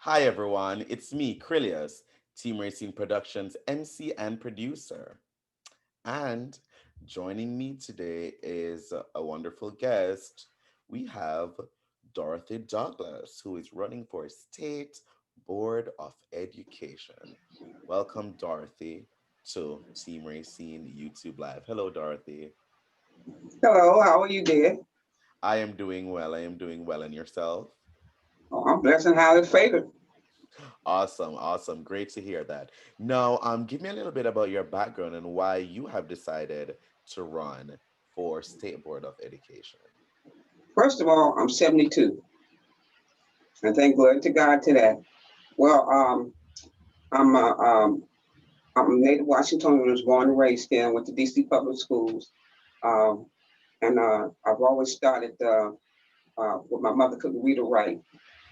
Hi everyone, it's me, Krylios, Team Racing Productions MC and producer. And joining me today is a wonderful guest. We have Dorothy Douglas, who is running for State Board of Education. Welcome, Dorothy, to Team Racing YouTube Live. Hello, Dorothy. Hello, how are you, dear? I am doing well. I am doing well. And yourself? Oh, I'm blessed and highly favored. Awesome, awesome. Great to hear that. Now, give me a little bit about your background and why you have decided to run for State Board of Education. First of all, I'm 72, and thank glory to God to that. Well, I'm I'm native Washingtonian, was born and raised there, went to DC public schools, um, and I've always started with my mother couldn't read or write,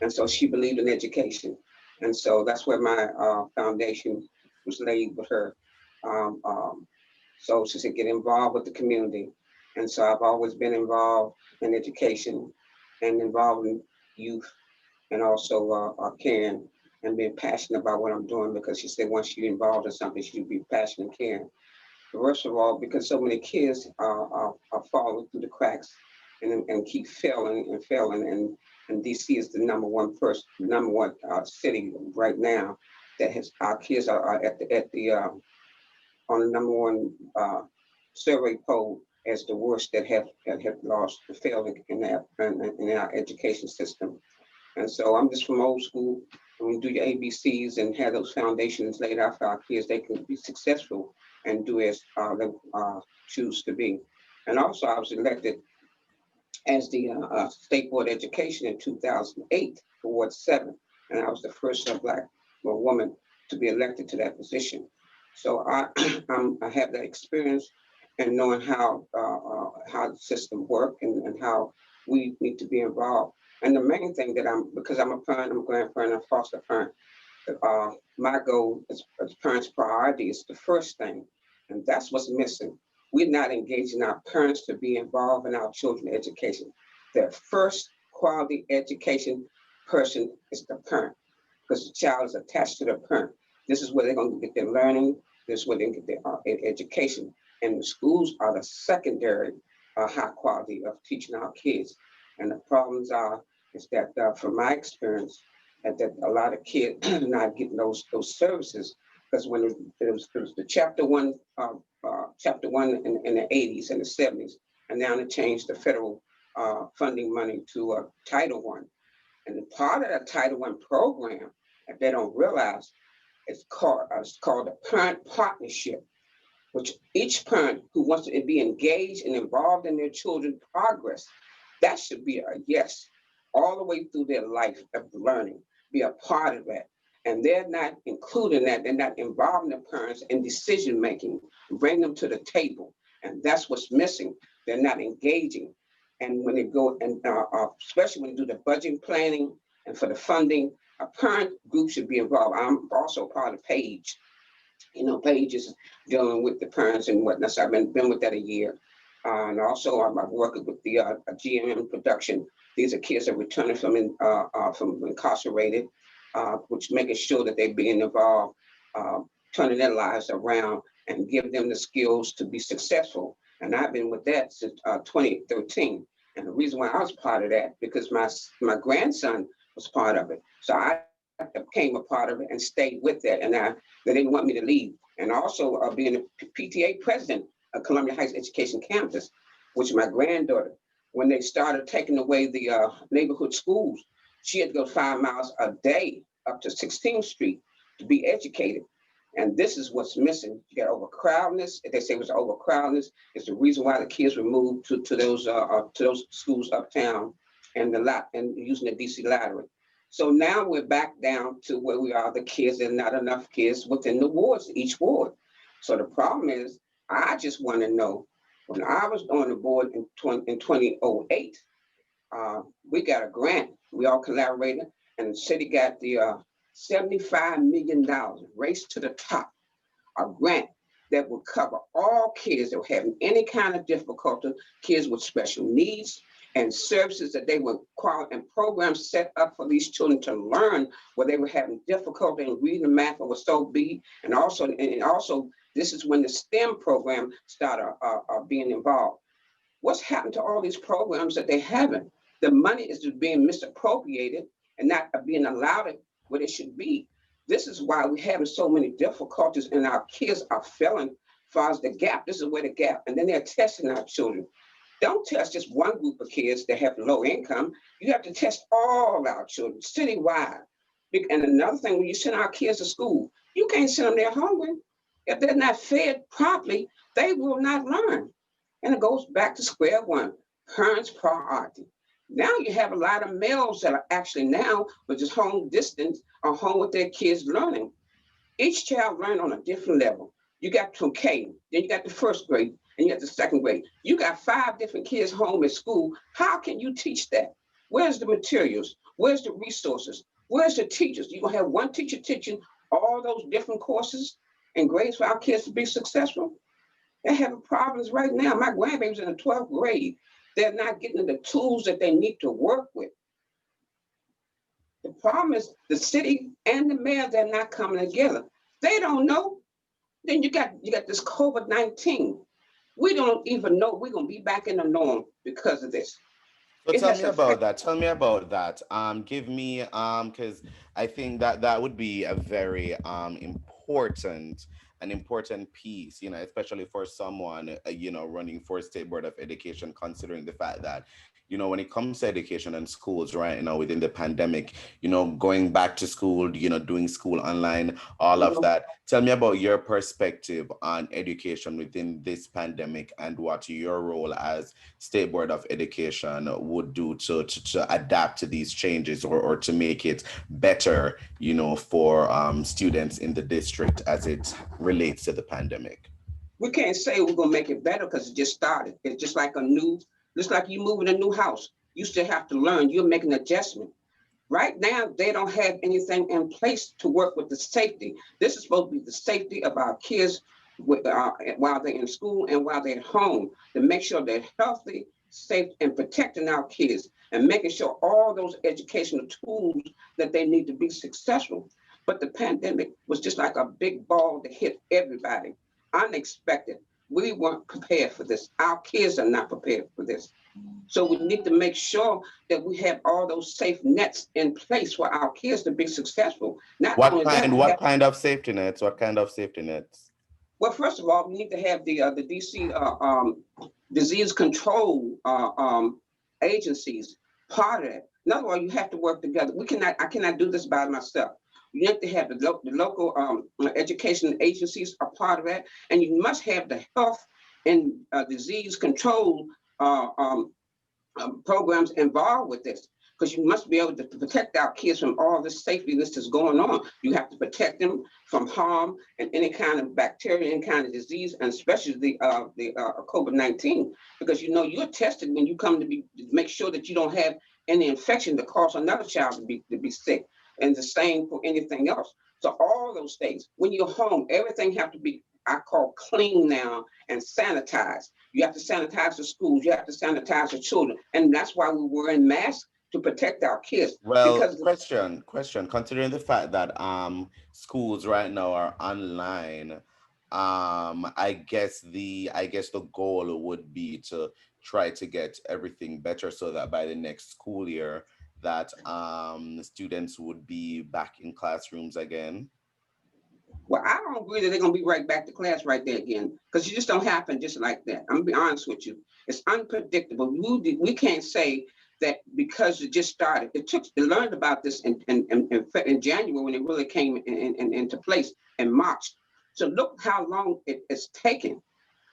and so she believed in education, and so that's where my foundation was laid with her. Um, um, so she said, get involved with the community, and so I've always been involved in education and involved in youth, and also caring and being passionate about what I'm doing because she said once you're involved in something, you should be passionate and caring. First of all, because so many kids are falling through the cracks and keep failing and failing. And DC is the number one city right now that has our kids are at the on the number one survey poll as the worst that have lost the failing in our education system. And so I'm just from old school. When you do your ABCs and have those foundations laid out for our kids, they can be successful and do as they choose to be. And also, I was elected as the State Board of Education in 2008 for Ward 7. And I was the first Black woman to be elected to that position. So I have that experience and knowing how the system works and how we need to be involved. And the main thing that because I'm a parent, I'm a grandparent, I'm a foster parent, my goal as parents' priority is the first thing, and that's what's missing. We're not engaging our parents to be involved in our children's education. The first quality education person is the parent, because the child is attached to the parent. This is where they're going to get their learning. This is where they get their education. And the schools are the secondary high quality of teaching our kids. And the problems are is that from my experience, that a lot of kids are not getting those services because when it was the chapter one in the 80s and the 70s, and now they changed the federal funding money to Title One. And the part of that Title One program that they don't realize it's called a parent partnership, which each parent who wants to be engaged and involved in their children's progress, that should be a yes, all the way through their life of learning, be a part of that. And they're not including that, they're not involving the parents in decision making, bring them to the table. And that's what's missing. They're not engaging. And when they go and especially when they do the budget planning and for the funding, a parent group should be involved. I'm also part of PAGE, pages dealing with the parents and whatnot. So I've been with that a year. And also I'm working with the GMM production. These are kids that are returning from incarcerated, which making sure that they're being involved, turning their lives around and give them the skills to be successful. And I've been with that since 2013. And the reason why I was part of that, because my grandson was part of it. So I became a part of it and stayed with that. And they didn't want me to leave. And also being a PTA president of Columbia Heights Education Campus, which my granddaughter, when they started taking away the neighborhood schools, she had to go 5 miles a day up to 16th Street to be educated. And this is what's missing. You got overcrowdedness. They say it was overcrowdedness. It's the reason why the kids were moved to those schools uptown and the lot and using the DC lottery. So now we're back down to where we are, the kids, and not enough kids within the wards, each ward. So the problem is, I just want to know, when I was on the board in 2008, we got a grant. We all collaborated, and the city got the $75 million, race to the top, a grant that will cover all kids that were having any kind of difficulty, kids with special needs, and services that they were and programs set up for these children to learn where they were having difficulty in reading math or so be. And also this is when the STEM program started being involved. What's happened to all these programs that they haven't? The money is just being misappropriated and not being allowed what it should be. This is why we're having so many difficulties and our kids are failing as far as the gap. This is where the gap, and then they're testing our children. Don't test just one group of kids that have low income. You have to test all our children citywide. And another thing, when you send our kids to school, you can't send them there hungry. If they're not fed properly, they will not learn. And it goes back to square one, parents' priority. Now you have a lot of males that are actually now, but just home distance or home with their kids learning. Each child learn on a different level. You got from K, then you got the first grade, and you got the second grade. You got 5 different kids home at school. How can you teach that? Where's the materials? Where's the resources? Where's the teachers? You gonna have one teacher teaching all those different courses and grades for our kids to be successful? They're having problems right now. My grandbaby's in the 12th grade. They're not getting the tools that they need to work with. The problem is the city and the mayor, they're not coming together. They don't know. Then you got this COVID-19. We don't even know we're gonna be back in the norm because of this. So It tell has me about affected. that. Tell me about that. Give me because I think that that would be a very important piece, especially for someone running for State Board of Education, considering the fact that when it comes to education and schools right now within the pandemic, going back to school, doing school online, all of Mhm. that. Tell me about your perspective on education within this pandemic and what your role as State Board of Education would do to adapt to these changes or to make it better, for students in the district as it relates to the pandemic. We can't say we're gonna make it better because it just started. It's just like you moving a new house. You still have to learn. You're making an adjustment. Right now, they don't have anything in place to work with the safety. This is supposed to be the safety of our kids while they're in school and while they're at home, to make sure they're healthy, safe, and protecting our kids and making sure all those educational tools that they need to be successful. But the pandemic was just like a big ball that hit everybody, unexpected. We weren't prepared for this. Our kids are not prepared for this. So we need to make sure that we have all those safe nets in place for our kids to be successful. Not What only that, kind we what have, kind of safety nets? What kind of safety nets? well, first of all, we need to have the DC disease control agencies part of it. In other words, you have to work together. I cannot do this by myself. You have to have the local education agencies are part of that, and you must have the health and disease control programs involved with this, because you must be able to protect our kids from all this safety that's going on. You have to protect them from harm and any kind of bacteria, any kind of disease, and especially the COVID-19, because you're tested when you come to make sure that you don't have any infection that cause another child to be sick, and the same for anything else. So all those things, when you're home, everything have to be, I call, clean now and sanitized. You have to sanitize the schools. You have to sanitize the children. And that's why we were in masks, to protect our kids. Well, Because question. Considering the fact that schools right now are online, I guess the goal would be to try to get everything better so that by the next school year that students would be back in classrooms again. well, I don't agree that they're going to be right back to class right there again, because it just don't happen just like that. I'm going to be honest with you. It's unpredictable. We can't say that because it just started. They learned about this in January when it really came into place in March. So look how long it's taken.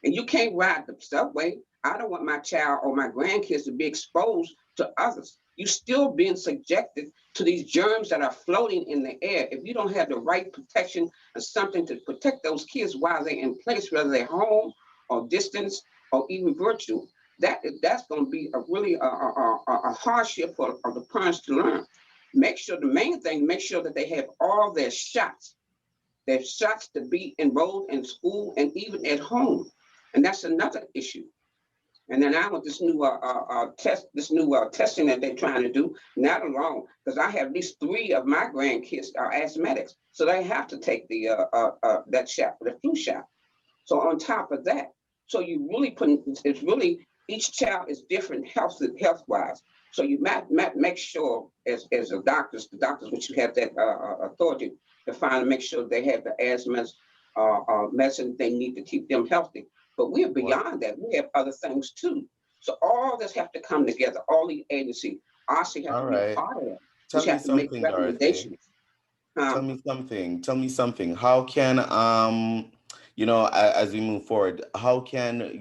And you can't ride the subway. I don't want my child or my grandkids to be exposed to others. You're still being subjected to these germs that are floating in the air. If you don't have the right protection and something to protect those kids while they're in place, whether they're home or distance or even virtual, that's going to be a really a hardship for the parents to learn. The main thing, make sure that they have all their shots. Their shots to be enrolled in school and even at home. And that's another issue. And then now with this new testing that they're trying to do, not alone, because I have at least 3 of my grandkids are asthmatics, so they have to take the that shot, the flu shot. So on top of that, so you really put it's really each child is different health wise. So you make sure as the doctors, which you have that authority to find and make sure they have the asthma medicine they need to keep them healthy. But we're What? beyond that. We have other things too. So all this have to come together. All the agency, RC have to All be a right. part of that, Tell which me have to make something, Dorothy. recommendations. Tell Um, me something. Tell me something. How can as we move forward, how can,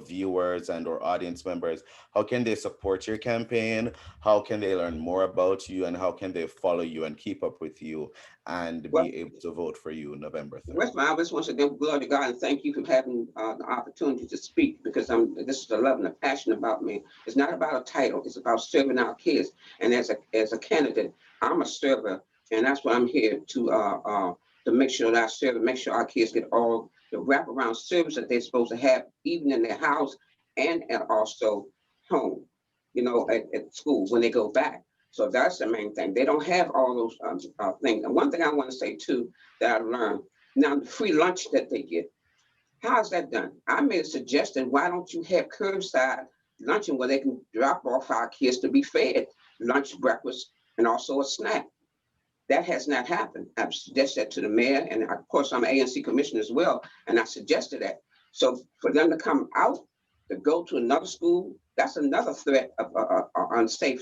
viewers and or audience members, how can they support your campaign? How can they learn more about you, and how can they follow you and keep up with you and well, be able to vote for you November West 3rd? I just want to give glory to God and thank you for having the opportunity to speak because this is a love and a passion about me. It's not about a title, it's about serving our kids. And as a candidate, I'm a server, and that's what I'm here to make sure that I serve and make sure our kids get all the wraparound service that they're supposed to have, even in their house and also home, at school when they go back. So that's the main thing. They don't have all those things. And one thing I want to say too that I learned. Now, the free lunch that they get, how is that done? I made a suggestion. Why don't you have curbside luncheon where they can drop off our kids to be fed lunch, breakfast, and also a snack? That has not happened. I've suggested that to the mayor, and of course, I'm an ANC commissioner as well, and I suggested that. So for them to come out to go to another school, that's another threat of unsafe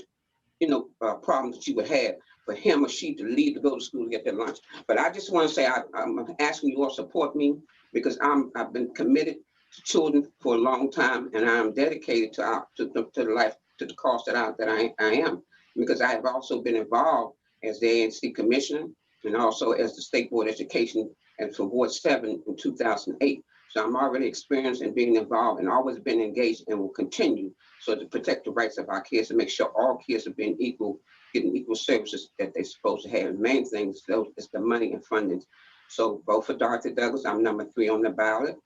problems that you would have for him or she to leave to go to school to get their lunch. But I just want to say I'm asking you all to support me because I've been committed to children for a long time, and I'm dedicated to the life to the cause that I am because I have also been involved as the ANC commissioner and also as the state board of education and for Ward 7 in 2008. So I'm already experienced in being involved and always been engaged and will continue so to protect the rights of our kids and make sure all kids are being equal, getting equal services that they're supposed to have. The main thing is the money and funding. So vote for Dorothy Douglas. I'm number 3 on the ballot.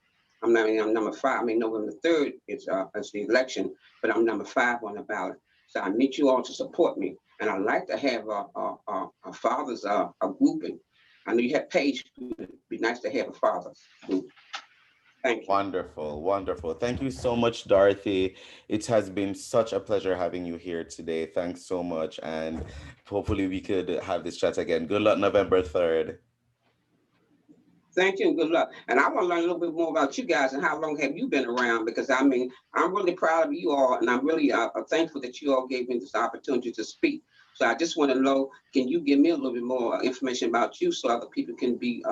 I'm number 5. I mean, November 3rd is the election, but I'm number 5 on the ballot. So I need you all to support me. And I'd like to have a father's a grouping. I know you have Paige. It'd be nice to have a father group. Thank you. Wonderful, wonderful. Thank you so much, Dorothy. It has been such a pleasure having you here today. Thanks so much. And hopefully we could have this chat again. Good luck November 3rd. Thank you and good luck. And I want to learn a little bit more about you guys and how long have you been around? Because I mean, I'm really proud of you all, and I'm really thankful that you all gave me this opportunity to speak. So I just want to know, can you give me a little bit more information about you so other people can be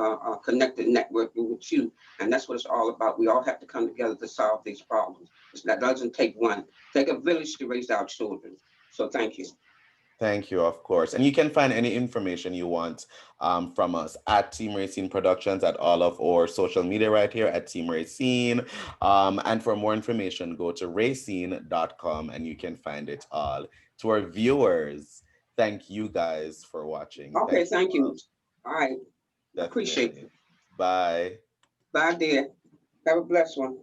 connected, networking with you? And that's what it's all about. We all have to come together to solve these problems. That doesn't take one. Take a village to raise our children. So thank you. Thank you, of course. And you can find any information you want from us at Team Racine Productions at all of our social media right here at Team Racine. And for more information, go to racine.com and you can find it all. To our viewers, thank you guys for watching. Okay, Thank you. thank you. All right. Appreciate Definitely. you. Bye. Bye, dear. Have a blessed one.